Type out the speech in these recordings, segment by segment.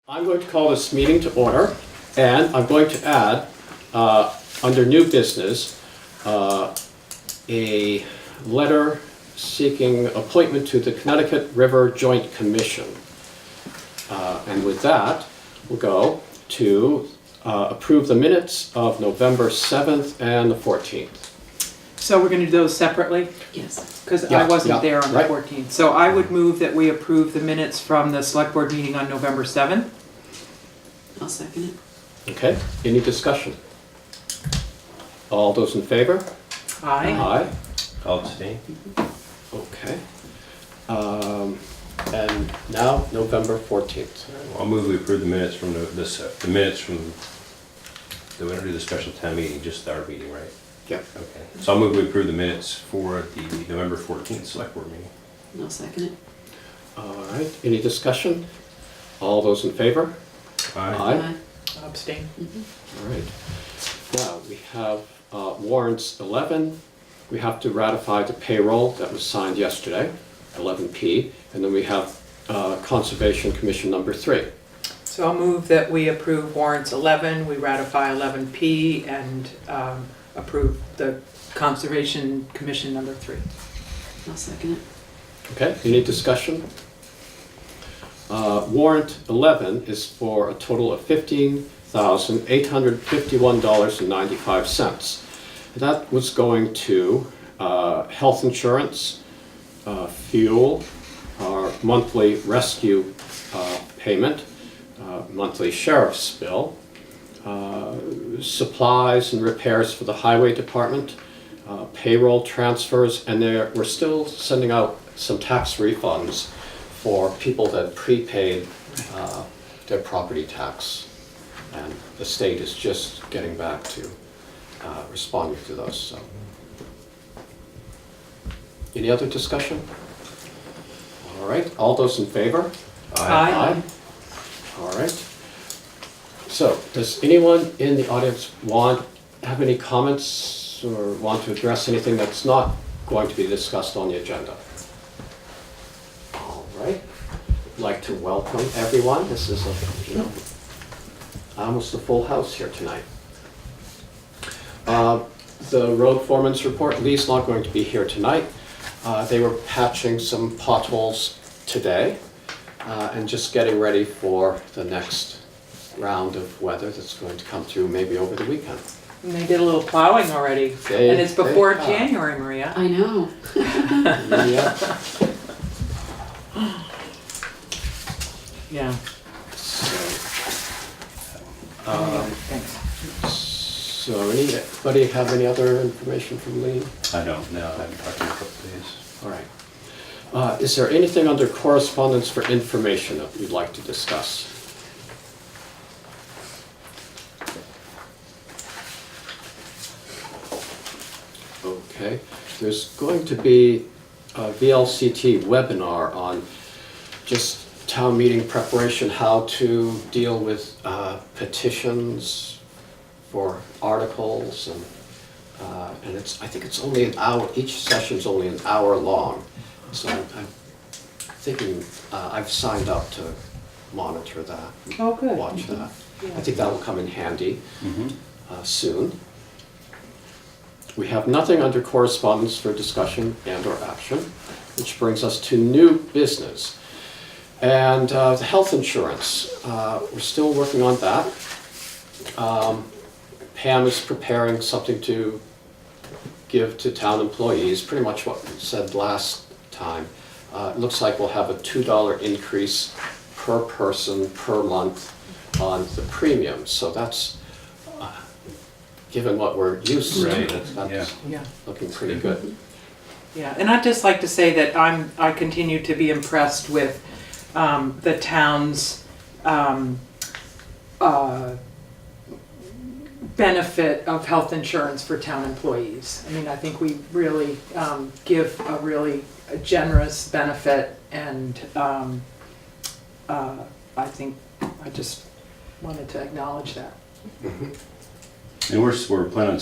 I'm going to call this meeting to order, and I'm going to add, under new business, a letter seeking appointment to the Connecticut River Joint Commission. And with that, we'll go to approve the minutes of November 7th and the 14th. So we're going to do those separately? Yes. Because Yeah, I wasn't yeah, there on the right. 14th. So I would move that we approve the minutes from the select board meeting on November 7th. I'll second it. Okay, any discussion? All those in favor? Aye. Aye. I'll abstain. Okay. And now, November 14th. I'll move we approve the minutes from the minutes from, do we want to do the special town meeting, just our meeting, right? Yeah. Okay. So I'll move we approve the minutes for the November 14th select board meeting. I'll second it. All right, any discussion? All those in favor? Aye. Abstain. All right. Now, we have warrants 11. We have to ratify the payroll that was signed yesterday, 11P. And then we have Conservation Commission number 3. So I'll move that we approve warrants 11, we ratify 11P, and approve the Conservation Commission number 3. I'll second it. Okay, any discussion? Warrant 11 is for a total of $15,851.95. That was going to health insurance, fuel, our monthly rescue payment, monthly sheriff's bill, supplies and repairs for the highway department, payroll transfers, and we're still sending out some tax refunds for people that prepaid their property tax. And the state is just getting back to responding to those. So, any other discussion? All right, all those in favor? Aye. All right. So, does anyone in the audience have any comments or want to address anything that's not going to be discussed on the agenda? All right. I'd like to welcome everyone. This is almost a full house here tonight. The road foreman's report, Lease not going to be here tonight. They were patching some potholes today and just getting ready for the next round of weather that's going to come through maybe over the weekend. And they did a little plowing already. And it's before January, Maria. I know. Yeah. Yeah. Thanks. So anybody have any other information from Lee? I don't know. I haven't talked to you in a couple of days. All right. Is there anything under correspondence for information that you'd like to discuss? Okay. There's going to be a VLCT webinar on just town meeting preparation, how to deal with petitions for articles, and I think it's only an hour. Each session's only an hour long, so I'm thinking I've signed up to monitor that, Oh, good. watch that. Yeah. I think that will come in handy soon. We have nothing under correspondence for discussion and/or action, which brings us to new business. And the health insurance, we're still working on that. Pam is preparing something to give to town employees, pretty much what we said last time. It looks like we'll have a $2 increase per person per month on the premium. So that's, given what we're used to, Right, that's Yeah. looking pretty good. Yeah, and I'd just like to say that I continue to be impressed with the town's benefit of health insurance for town employees. I mean, I think we really give a really generous benefit, and I think I just wanted to acknowledge that. And we're planning on,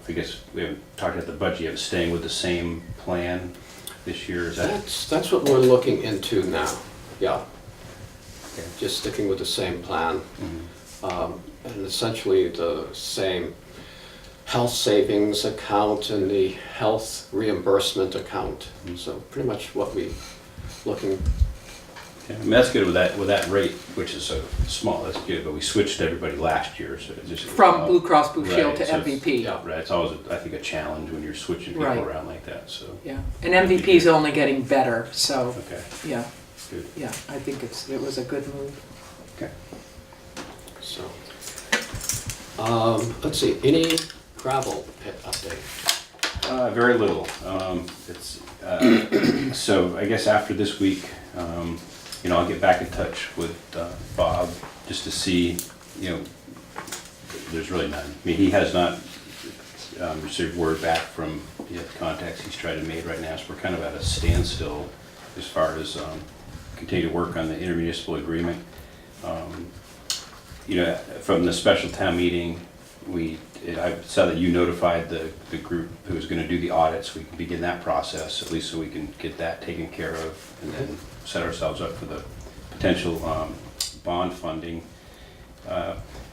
I guess we haven't talked about the budget yet, staying with the same plan this year, is that? That's what we're looking into now, yeah. Okay. just sticking with the same plan. And essentially the same health savings account and the health reimbursement account. So pretty much what we looking. Yeah, I mean, that's good with that rate, which is so small, that's good, but we switched everybody last year, so it just. From Blue Cross Blue Shield Right, to so it's- MVP. Yeah. Right, it's always, I think, a challenge when you're switching people Right. around like that, so, Yeah, and MVP's only getting better, so, okay, yeah, good. yeah, I think it was a good move. Okay. So, let's see, any gravel pit update? Very little. It's, so I guess after this week, I'll get back in touch with Bob just to see, there's really none. I mean, he has not received word back from the contacts he's tried to make right now, so we're kind of at a standstill as far as continue to work on the intermunicipal agreement. From the special town meeting, I saw that you notified the group who was going to do the audits. We can begin that process, at least so we can get that taken care of and then set ourselves up for the potential bond funding.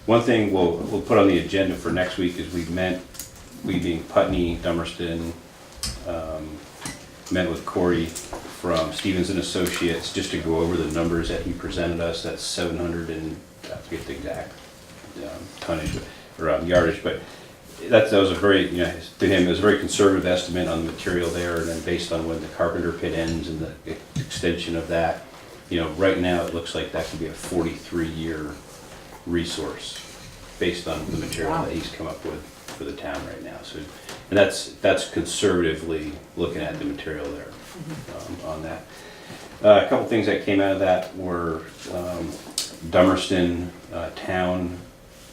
One thing we'll put on the agenda for next week is we being Putney, Dummerston, met with Corey from Stevens and Associates just to go over the numbers that he presented us. That's 700 and, I forget the exact tonnage or yardage, but that was a very, to him, it was a very conservative estimate on the material there, and then based on when the Carpenter pit ends and the extension of that, right now it looks like that could be a 43-year resource based on the material Wow. that he's come up with for the town right now. So, and that's conservatively looking at the material there on that. A couple things that came out of that were Dummerston town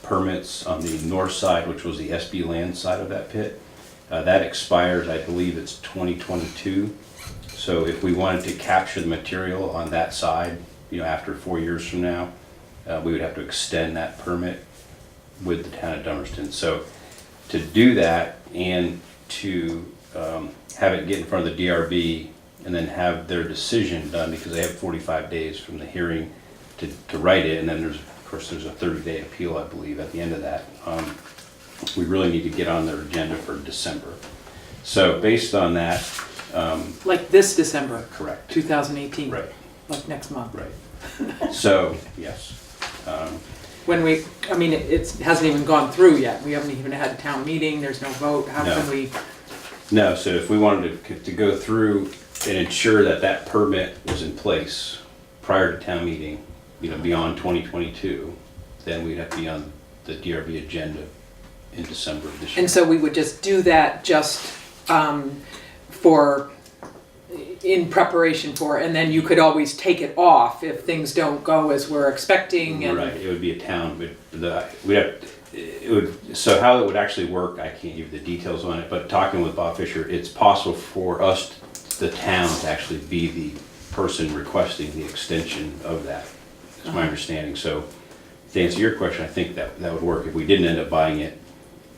permits on the north side, which was the SB land side of that pit. That expires, I believe it's 2022. So if we wanted to capture the material on that side, after 4 years from now, we would have to extend that permit with the town of Dummerston. So to do that and to have it get in front of the DRB and then have their decision done, because they have 45 days from the hearing to write it, and then there's a 30-day appeal, I believe, at the end of that. We really need to get on their agenda for December. So based on that, Like this December, correct. 2018. Right, Like next month. right. So, yes. It hasn't even gone through yet. We haven't even had a town meeting, there's no vote. How No. can we? No, so if we wanted to go through and ensure that that permit was in place prior to town meeting, beyond 2022, then we'd have to be on the DRB agenda in December of this year. And so we would just do that just in preparation for, and then you could always take it off if things don't go as we're expecting. And Right, it would be a town, but so how it would actually work, I can't give you the details on it, but talking with Bob Fisher, it's possible for us, the town, to actually be the person requesting the extension of that, is my understanding. So to answer your question, I think that would work. If we didn't end up buying it,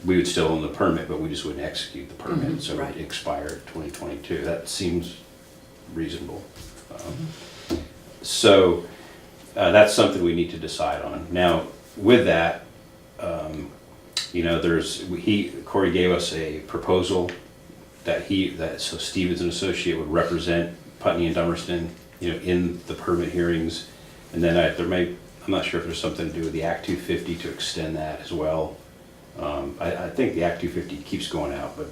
we would still own the permit, but we just wouldn't execute the permit, so it right. would expire 2022. That seems reasonable. So that's something we need to decide on. Now, with that, Corey gave us a proposal so Stevens and Associate would represent Putney and Dummerston, in the permit hearings. And then I'm not sure if there's something to do with the Act 250 to extend that as well. I think the Act 250 keeps going out, but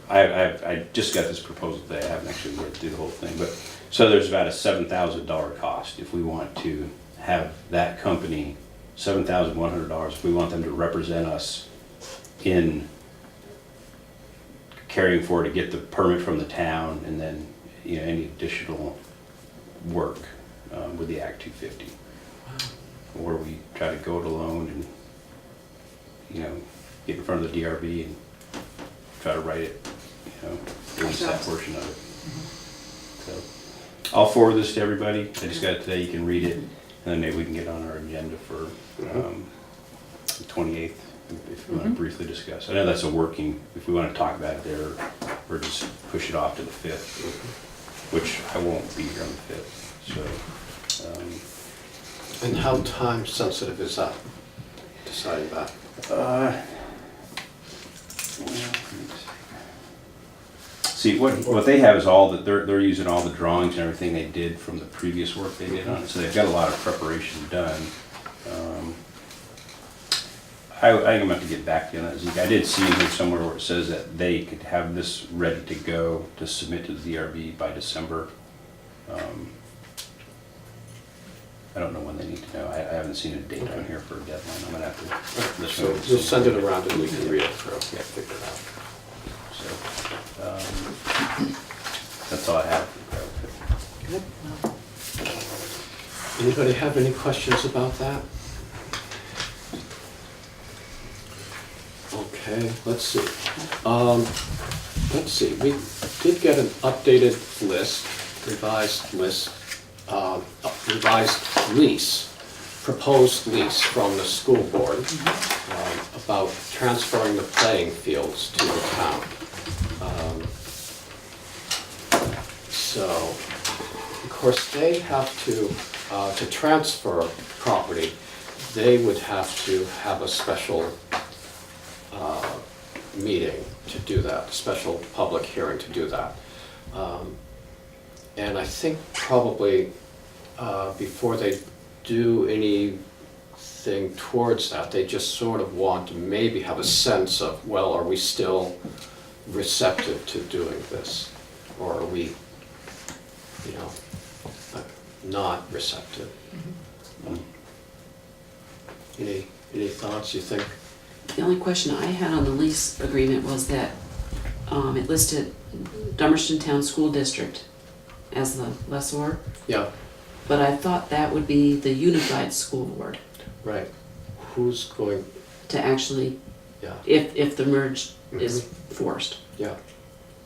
I just got this proposal today. I haven't actually read through the whole thing, but so there's about a $7,000 cost if we want to have that company, $7,100 if we want them to represent us in carrying forward to get the permit from the town, and then any additional work with the Act 250. Or we try to go it alone and get in front of the DRB and try to write it, release that portion of it. So I'll forward this to everybody. I just got it today. You can read it, and then maybe we can get on our agenda for the 28th if we want to briefly discuss. I know that's a working. If we want to talk about it there, or just push it off to the 5th, which I won't be here on the 5th. So And how time sensitive is that, deciding that? See, what they have is all that, they're using all the drawings and everything they did from the previous work they did on it, so they've got a lot of preparation done. I think I'm gonna have to get back to you on that, Zeke. I did see in here somewhere where it says that they could have this ready to go to submit to the DRB by December. I don't know when they need to know. I haven't seen a date on here for a deadline. I'm gonna have to. So you'll send it around and we can read it through, yeah, figure it out. So, that's all I have. Anybody have any questions about that? Okay, let's see. We did get an updated list, revised lease, proposed lease from the school board about transferring the playing fields to the town. So, of course, they have to transfer property, they would have to have a special meeting to do that, a special public hearing to do that. And I think probably before they do anything towards that, they just sort of want to maybe have a sense of, well, are we still receptive to doing this? Or are we, not receptive? Any thoughts, you think? The only question I had on the lease agreement was that it listed Dummerston Town School District as the lessor, Yeah, but I thought that would be the Unified School Board right. Who's going, to actually, yeah, if the merge is forced. yeah.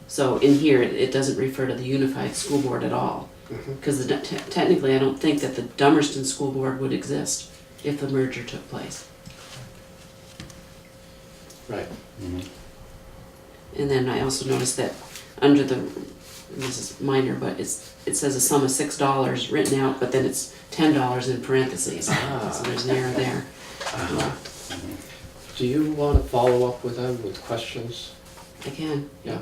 So in here, it doesn't refer to the Unified School Board at all. Mhm. Because technically, I don't think that the Dummerston School Board would exist if the merger took place. Right. And then I also noticed that under the, this is minor, but it says a sum of $6 written out, but then it's $10 in parentheses. Ah. So there's an error there. Do you want to follow up with them with questions? I can. Yeah.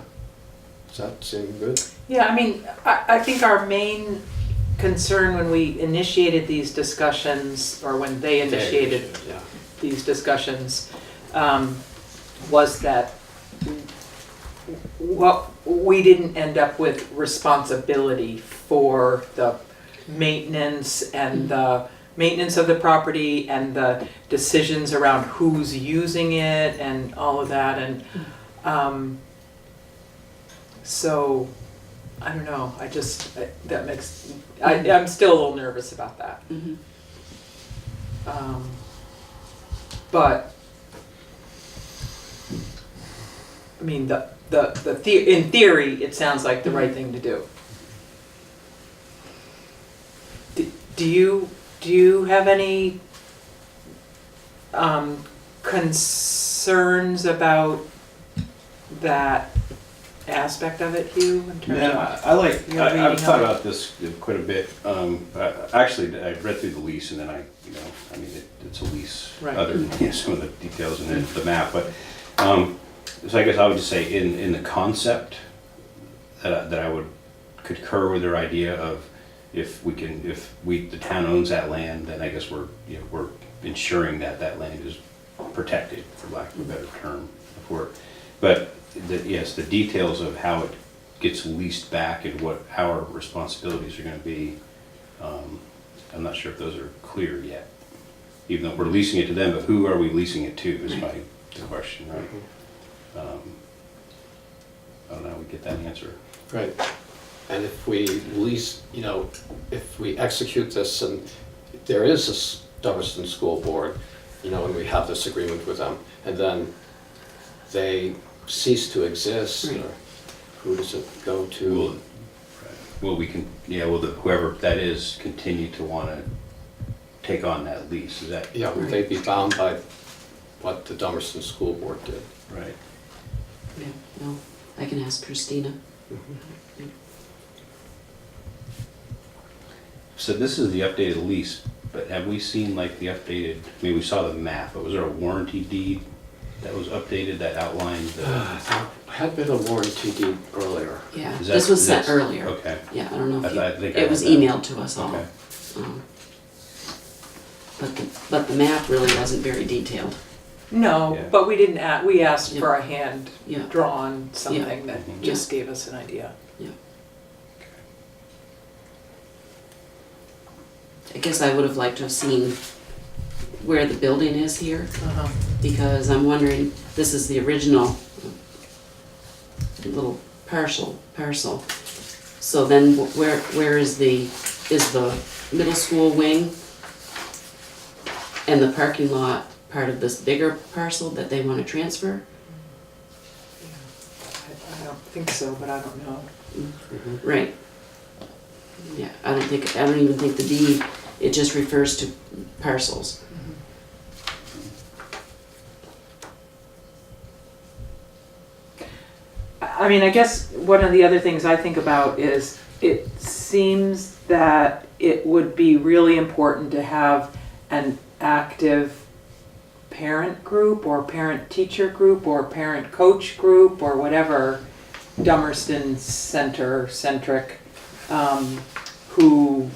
Does that seem good? Yeah, I mean, I think our main concern when we initiated these discussions, or when they initiated Yeah. these discussions, was that we didn't end up with responsibility for the maintenance and the maintenance of the property and the decisions around who's using it and all of that. And so, I don't know, I'm still a little nervous about that. Mm-hmm. But, I mean, in theory, it sounds like the right thing to do. Do you have any concerns about that aspect of it, Hugh? In terms Yeah, of I've your reading thought of it? about this quite a bit. Actually, I read through the lease and then it's a lease, Right. other than some of the details and the map, but, so I guess I would just say in the concept that I would concur with their idea of if the town owns that land, then I guess we're ensuring that that land is protected, for lack of a better term. But yes, the details of how it gets leased back and what our responsibilities are going to be, I'm not sure if those are clear yet. Even though we're leasing it to them, but who are we leasing it to is the question, right? I don't know how we get that answer. Right. And if we lease, if we execute this and there is a Dummerston School Board, and we have this agreement with them, and then they cease to exist, Right. or who does it go to? Well, we can, whoever that is, continue to want to take on that lease, is that? Yeah, would they be bound by what the Dummerston School Board did? Right. Yeah, well, I can ask Christina. So this is the updated lease. but have we seen like the updated, I mean, we saw the map, but was there a warranty deed that was updated that outlined the? There had been a warranty deed earlier. Yeah, Is this that- was sent that's- earlier. Okay. Yeah, I don't know if I you, think I it was had that. emailed to us all. Okay. Um, But the map really wasn't very detailed. No, Yeah. but we didn't we asked Yeah. for a hand Yeah, drawn something that Mhm. just gave us an idea. I guess I would have liked to have seen where the building is here, Uh-huh. because I'm wondering, this is the original little parcel. So then where is the middle school wing and the parking lot part of this bigger parcel that they want to transfer? I don't think so, but I don't know. Right. Yeah, I don't even think the deed, it just refers to parcels. I mean, I guess one of the other things I think about is it seems that it would be really important to have an active parent group or parent-teacher group or parent-coach group or whatever, Dummerston centric, who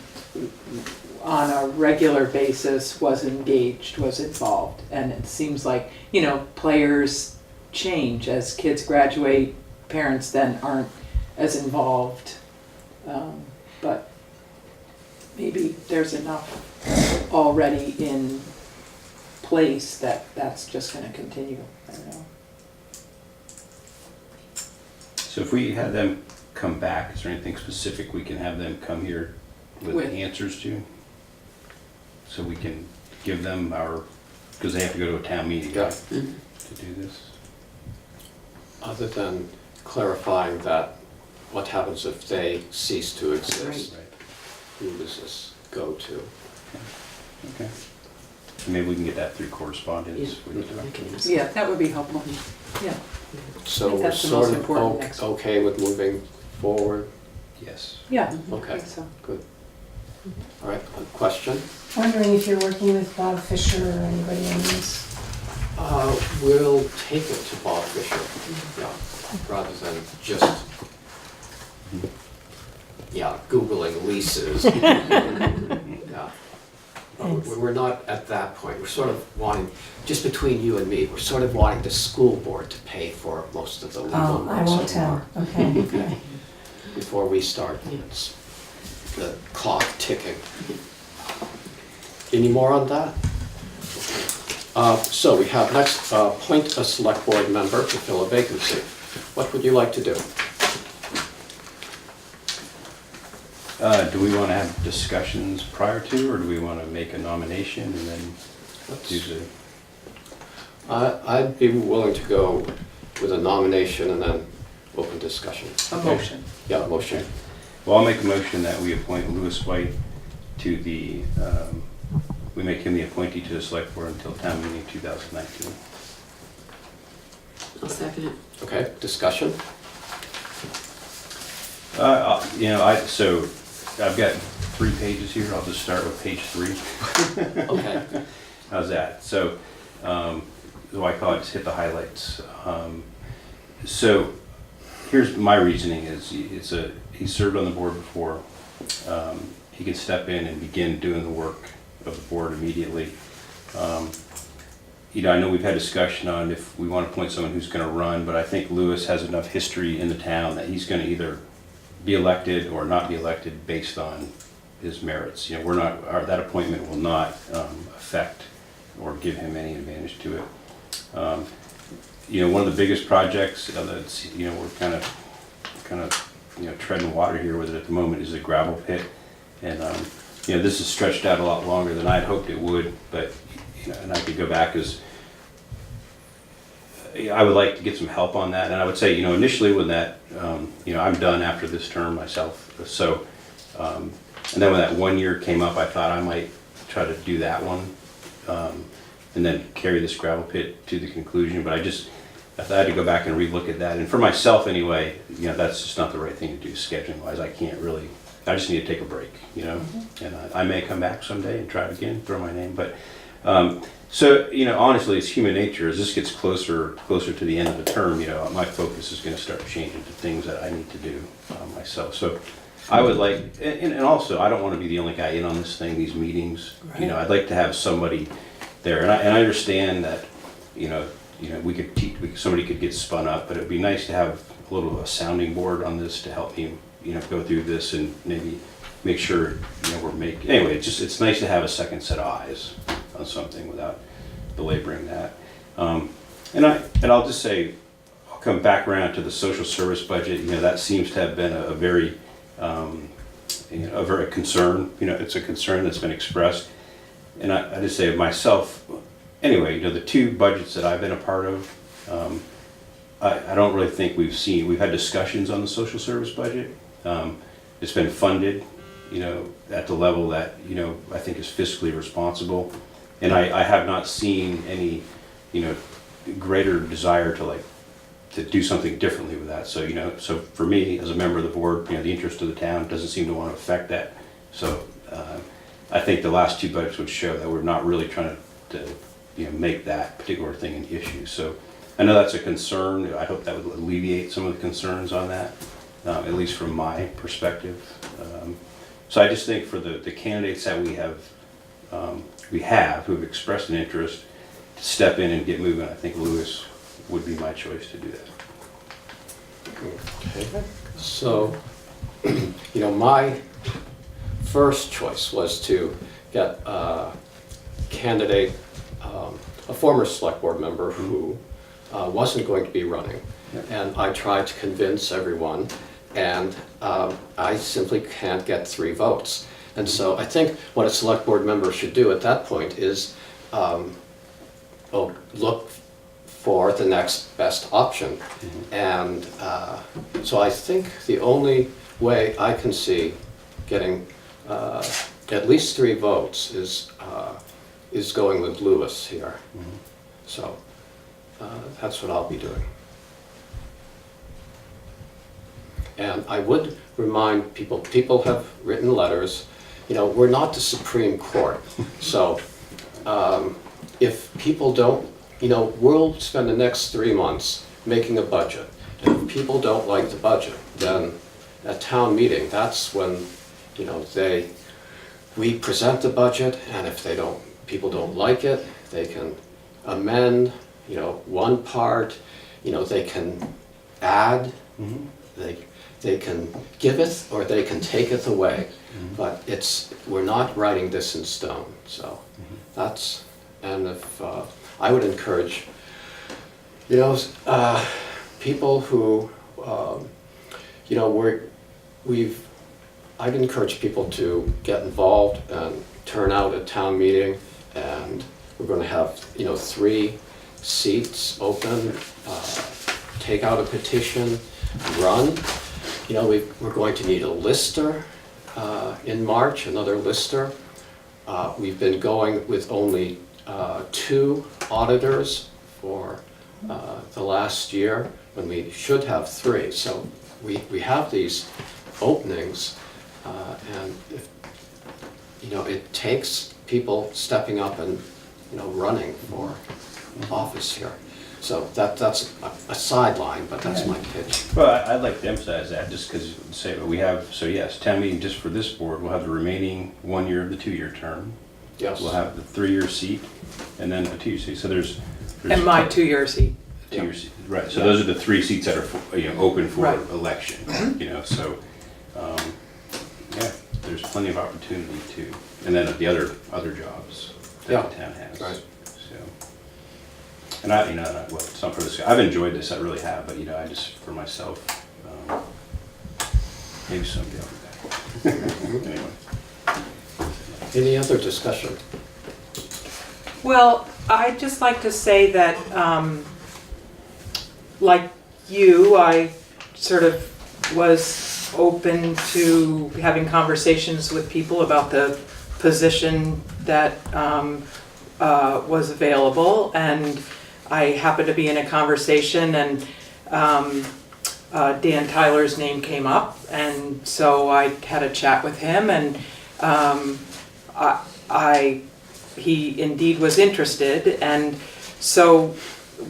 on a regular basis was engaged, was involved. And it seems like, you know, players change as kids graduate, parents then aren't as involved. But maybe there's enough already in place that that's just gonna continue. I don't know. So if we had them come back, is there anything specific we can have them come here with With. answers to? So we can give them our, because they have to go to a town meeting, Yeah. right, Mhm. to do this? Other than clarifying that, what happens if they cease to exist? Right. Who does this go to? Okay. So maybe we can get that through correspondence. Yeah. We can talk I can to- ask. Yeah, that would be helpful. Yeah. So think we're that's the sort most of important next one. okay with moving forward? Yes. Yeah, I Okay, think so. good. All right, a question? Wondering if you're working with Bob Fisher or anybody on this? We'll take it to Bob Fisher, yeah, rather than just, yeah, Googling leases. Yeah. We're not at that point. We're sort of wanting, just between you and me, we're sort of wanting the school board to pay for most of the legal Oh, I work won't so tell. far, Okay, okay. before we start. Yeah. It's the clock ticking. Any more on that? So we have next, appoint a select board member to fill a vacancy. What would you like to do? Do we want to have discussions prior to, or do we want to make a nomination and then do the? I'd be willing to go with a nomination and then open discussion. A motion. Yeah, motion. Well, I'll make a motion that we appoint Lewis White to the, we make him the appointee to the select board until town meeting 2019. I'll second it. Okay, discussion? You know, so I've got 3 pages here. I'll just start with page 3. Okay. How's that? So, I call it just hit the highlights. So, here's my reasoning is he served on the board before. He can step in and begin doing the work of the board immediately. You know, I know we've had discussion on if we want to appoint someone who's going to run, but I think Lewis has enough history in the town that he's going to either be elected or not be elected based on his merits. You know, that appointment will not affect or give him any advantage to it. You know, one of the biggest projects that's, you know, we're kind of, you know, treading water here with it at the moment is the gravel pit. And, you know, this is stretched out a lot longer than I'd hoped it would, but, you know, and I could go back as, I would like to get some help on that. And I would say, you know, initially when that, you know, I'm done after this term myself. So, and then when that 1 year came up, I thought I might try to do that one. And then carry this gravel pit to the conclusion. But I had to go back and relook at that. And for myself anyway, you know, that's just not the right thing to do scheduling wise. I can't really I just need to take a break, you know? And I may come back someday and try it again, throw my name, but, so, you know, honestly, it's human nature. As this gets closer to the end of the term, you know, my focus is gonna start changing to things that I need to do myself. So I would like, and also, I don't wanna be the only guy in on this thing, these meetings. You know, I'd like to have somebody there, and I understand that, you know, we could somebody could get spun up, but it'd be nice to have a little of a sounding board on this to help me, you know, go through this and maybe make sure, you know, anyway, it's nice to have a second set of eyes on something without belaboring that. And I'll just say, I'll come back around to the social service budget. You know, that seems to have been a very, you know, a very concern. You know, it's a concern that's been expressed. And I just say myself, anyway, you know, the two budgets that I've been a part of, I don't really think we've had discussions on the social service budget. It's been funded, you know, at the level that, you know, I think is fiscally responsible. And I have not seen any, you know, greater desire to do something differently with that. So, you know, so for me, as a member of the board, you know, the interest of the town doesn't seem to want to affect that. So I think the last two budgets would show that we're not really trying to you know, make that particular thing an issue. So I know that's a concern. I hope that would alleviate some of the concerns on that, at least from my perspective. So I just think for the candidates that we have who have expressed an interest to step in and get moving, I think Lewis would be my choice to do that. Okay. So, you know, my first choice was to get a candidate, a former select board member who wasn't going to be running. And I tried to convince everyone, and I simply can't get 3 votes. And so I think what a select board member should do at that point is look for the next best option. And so I think the only way I can see getting at least 3 votes is going with Lewis here. So that's what I'll be doing. And I would remind people have written letters, you know, we're not the Supreme Court. So if people don't, you know, we'll spend the next 3 months making a budget. And if people don't like the budget, then at town meeting, that's when, you know, we present the budget, and if people don't like it, they can amend, you know, one part, you know, they can add, they can give it or they can take it away. But we're not writing this in stone, so that's, and if, I would encourage, you know, people who, you know, I'd encourage people to get involved and turn out at town meeting, and we're going to have, you know, 3 seats open, take out a petition, run. You know, we're going to need a lister in March, another lister. We've been going with only 2 auditors for the last year, when we should have 3. So we have these openings, and if, you know, it takes people stepping up and, you know, running for office here. So that's a sideline, but that's my pitch. Well, I'd like to emphasize that, just because say we have, so yes, town meeting just for this board, we'll have the remaining 1 year of the 2-year term. Yes. We'll have the 3-year seat, and then a 2-year seat. So there's And my 2-year seat. 2-year seat, right? So those are the 3 seats that are, you know, open for Right. election. You know, so yeah, there's plenty of opportunity too, and then the other jobs that the town has. Right. So, and I, you know, well, it's not for this. I've enjoyed this, I really have. But you know, I just for myself, maybe someday I'll be back. Anyway. Any other discussion? Well, I'd just like to say that, like you, I sort of was open to having conversations with people about the position that was available, and I happened to be in a conversation, and Dan Tyler's name came up, and so I had a chat with him, and he indeed was interested, and so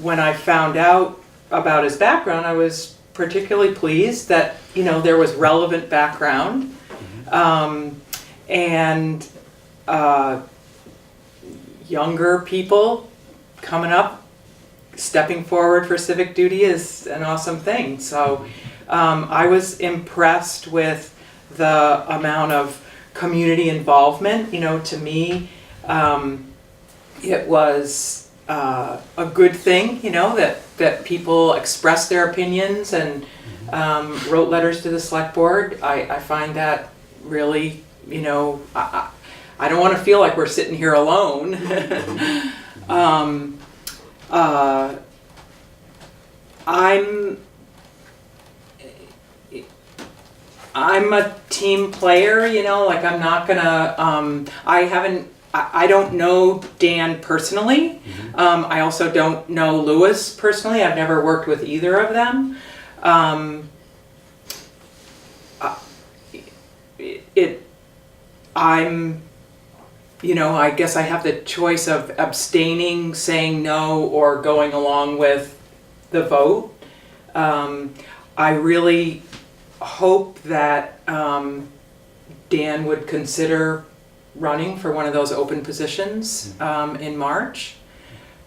when I found out about his background, I was particularly pleased that, you know, there was relevant background, and younger people coming up, stepping forward for civic duty is an awesome thing. So I was impressed with the amount of community involvement. You know, to me, it was a good thing, you know, that people expressed their opinions and wrote letters to the select board. I find that really, you know, I don't want to feel like we're sitting here alone. I'm a team player, you know, like I'm not gonna, I don't know Dan personally. I also don't know Lewis personally. I've never worked with either of them. You know, I guess I have the choice of abstaining, saying no, or going along with the vote. I really hope that Dan would consider running for one of those open positions in March.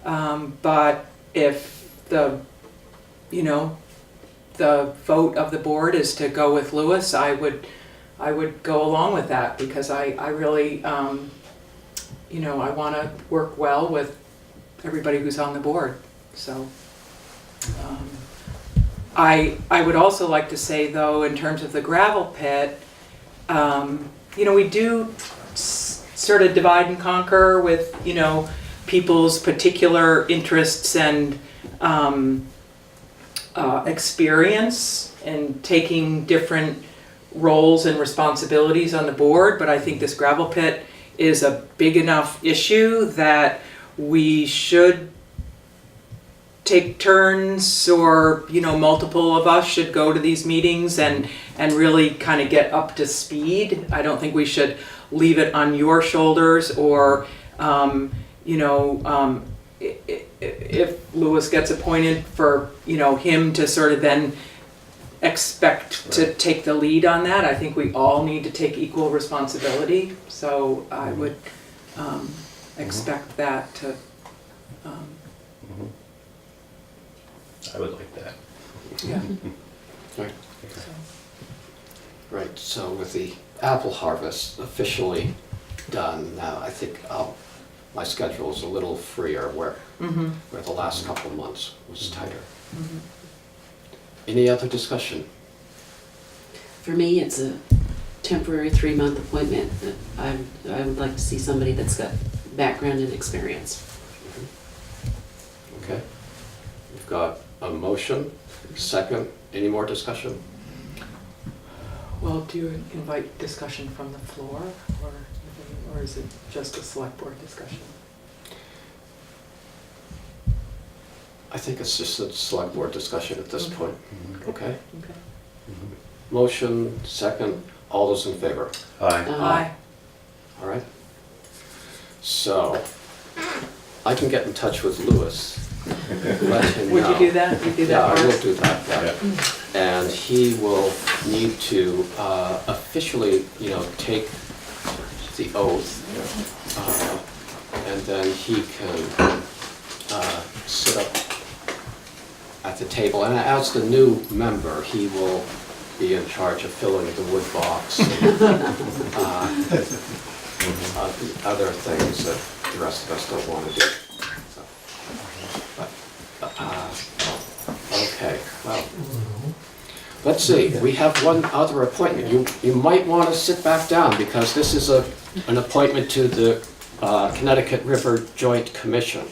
But if the vote of the board is to go with Lewis, I would go along with that, because I really, I want to work well with everybody who's on the board. So I would also like to say, though, in terms of the gravel pit, we do sort of divide and conquer with, people's particular interests and experience and taking different roles and responsibilities on the board. But I think this gravel pit is a big enough issue that we should take turns, or multiple of us should go to these meetings and really kind of get up to speed. I don't think we should leave it on your shoulders, or if Lewis gets appointed, for him to sort of then expect to take the lead on that. I think we all need to take equal responsibility. So I would expect that to. I would like that. Yeah. Right. Right, so with the apple harvest officially done now, I think my schedule is a little freer, where the last couple of months was tighter. Any other discussion? For me, it's a temporary 3-month appointment. I would like to see somebody that's got background and experience. Okay. We've got a motion, second. Any more discussion? Well, do you invite discussion from the floor, or is it just a select board discussion? I think it's just a select board discussion at this point. Okay. Okay. Motion, second. All those in favor? Aye. Aye. All right. So I can get in touch with Lewis. Let him Would know. you do that? You do Yeah, that I will first? do that, yeah. And he will need to officially, take the oath. And then he can sit up at the table. And as the new member, he will be in charge of filling the wood box and other things that the rest of us don't want to do. Okay, well, let's see, we have one other appointment. You might want to sit back down, because this is an appointment to the Connecticut River Joint Commission.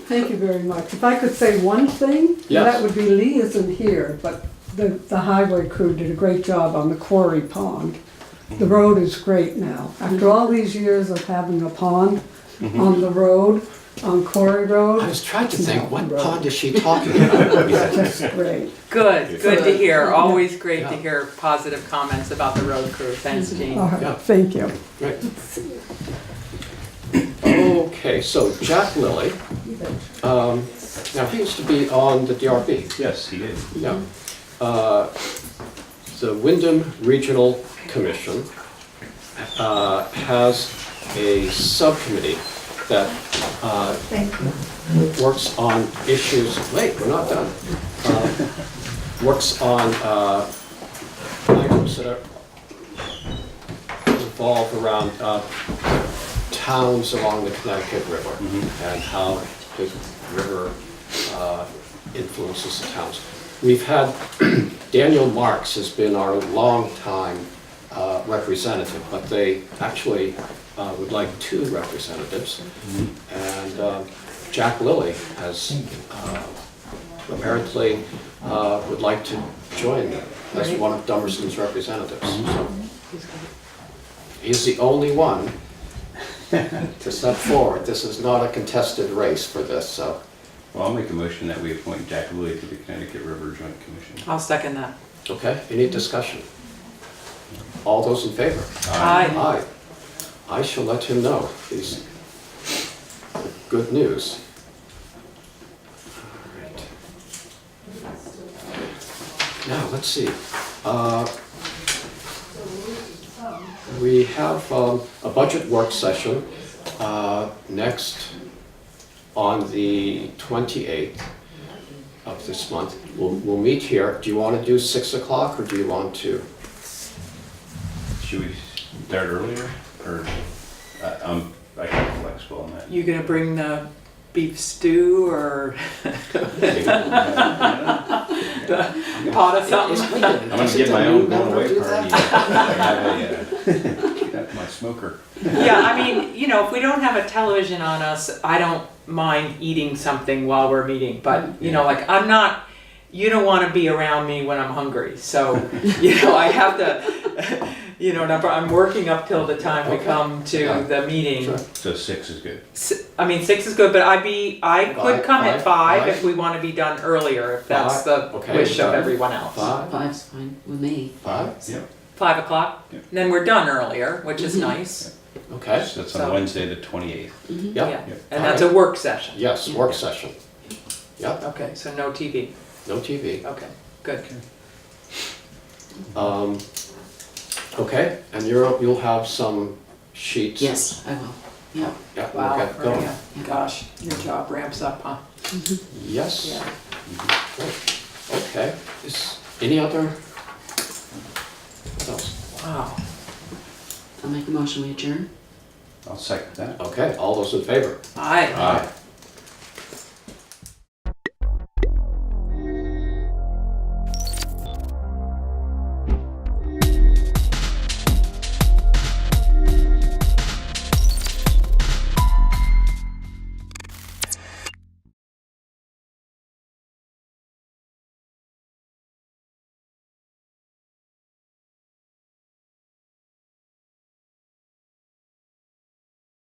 Thank you very much. If I could say one thing, Yes. that would be Lee isn't here, but the highway crew did a great job on the quarry pond. The road is great now. After all these years of having a pond on the road, on Quarry Road. I was trying to think, what Mountain Road. pond is she talking about? That's great. Good to hear. Always great to Yeah. hear positive comments about the road crew. Thanks, Jean. All Yeah. right, thank you. Right. Okay, so Jack Lilly, now he used to be on the DRB. Yes, he did. Yeah. The Wyndham Regional Commission has a subcommittee that works on issues, wait, we're not done. Works on items that are involved around towns along the Connecticut River and how the river influences the towns. We've had, Daniel Marks has been our longtime representative, but they actually would like 2 representatives. And Jack Lilly has apparently would like to join them as one of Dummerston's representatives. So he's the only one to step forward. This is not a contested race for this, so. Well, I'll make a motion that we appoint Jack Lilly to the Connecticut River Joint Commission. I'll second that. Okay, any discussion? All those in favor? Aye. Aye. I shall let him know. These good news. All right. Now, let's see. We have a budget work session next on the 28th of this month. We'll meet here. Do you want to do 6 o'clock or do you want to? Should we start earlier, or I can be flexible on that? You gonna bring the beef stew or pot of something? I'm gonna get my own going away party. I have my smoker. Yeah, I mean, you know, if we don't have a television on us, I don't mind eating something while we're meeting, but, you know, like, you don't want to be around me when I'm hungry, so, you know, I have to, you know, I'm working up till the time we come to the meeting. Sure. So 6 is good. I mean, 6 is good, but I could come at 5 if five. we want to be done earlier, if that's the Okay, wish of done. everyone else. 5? 5's fine with me. 5? Yep. 5 o'clock? Yeah. Then we're done earlier, which is nice. Okay. That's So- on Wednesday, the 28th. Yep. Yeah, and that's a work session. Yes, work session. Yep, Okay, so no TV. no TV. Okay, good. Okay, and you'll have some sheets? Yes, I will. Yeah. Yeah, we'll Wow, get going. yeah. Gosh, your job ramps up, huh? Yes? Yeah. Great. Okay, any other? What else? Wow. I'll make a motion, we adjourn. I'll second that. Okay, all those in favor? Aye. Aye.